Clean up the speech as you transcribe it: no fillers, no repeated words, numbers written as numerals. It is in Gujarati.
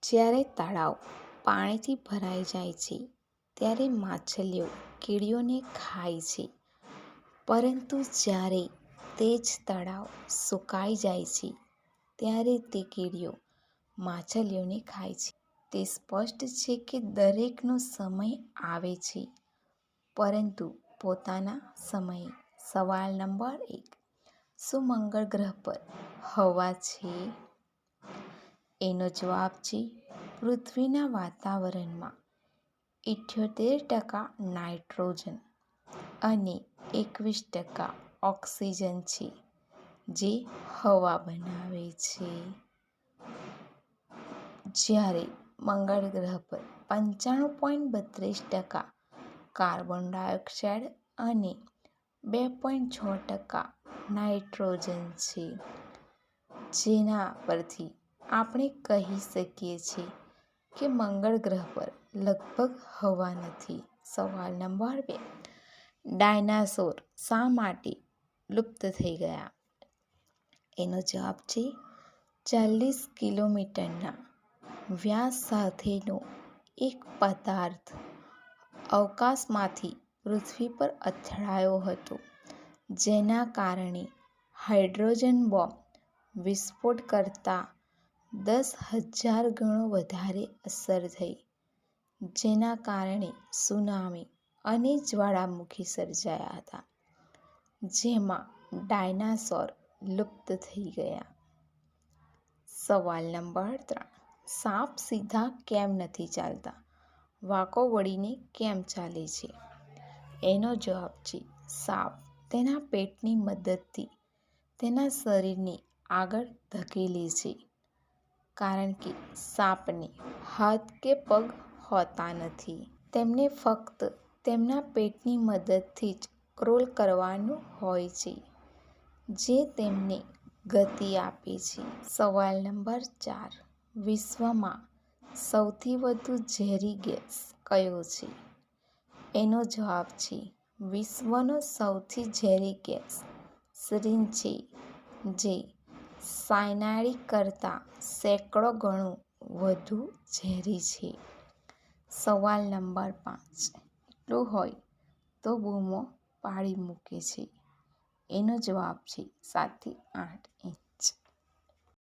જ્યારે તળાવ પાણીથી ભરાઈ જાય છે ત્યારે માછલીઓ કીડીઓને ખાય છે, પરંતુ જ્યારે તે જ તળાવ સુકાઈ જાય છે ત્યારે તે કીડીઓ માછલીઓને ખાય છે. તે સ્પષ્ટ છે કે દરેકનો સમય આવે છે, પરંતુ પોતાના સમયે. સવાલ નંબર 1. શું મંગળ ગ્રહ પર હવા છે? એનો જવાબ છે પૃથ્વીના વાતાવરણમાં 78% નાઇટ્રોજન અને 21% ઓક્સિજન છે, જે હવા બનાવે છે. જ્યારે મંગળ ગ્રહ પર 95.32% કાર્બન ડાયોક્સાઇડ અને 2.6% નાઇટ્રોજન છે, જેના પરથી આપણે કહી શકીએ છીએ કે મંગળ ગ્રહ પર લગભગ હવા નથી. સવાલ નંબર 2. ડાયનાસોર શા માટે લુપ્ત થઈ ગયા? એનો જવાબ છે 40 કિલોમીટરના વ્યાસ સાથેનો એક પદાર્થ અવકાશમાંથી પૃથ્વી પર અથડાયો હતો, જેના કારણે હાઇડ્રોજન બોમ્બ વિસ્ફોટ કરતાં 10,000 ગણો વધારે અસર થઈ, જેના કારણે સુનામી અને જ્વાળામુખી સર્જાયા હતા, જેમાં ડાયનાસોર લુપ્ત થઈ ગયા. સવાલ નંબર 3. સાપ સીધા કેમ નથી ચાલતા, વાંકો વળીને કેમ ચાલે છે? એનો જવાબ છે સાપ તેના પેટની મદદથી તેના શરીરને આગળ ધકેલે છે, કારણ કે સાપને હાથ કે પગ હોતા નથી. તેમને ફક્ત તેમના પેટની મદદથી જ ક્રોલ કરવાનું હોય છે, જે તેમને ગતિ આપે છે. સવાલ નંબર 4. વિશ્વમાં સૌથી વધુ ઝેરી ગેસ કયો છે? એનો જવાબ છે વિશ્વનો સૌથી ઝેરી ગેસ સીરીન છે, જે સાયનાઇડ કરતાં સેંકડો ગણું વધુ ઝેરી છે. સવાલ નંબર 5. એટલું હોય તો બૂમો પાડી મૂકે છે. એનો જવાબ છે 7 થી 8 ઇંચ.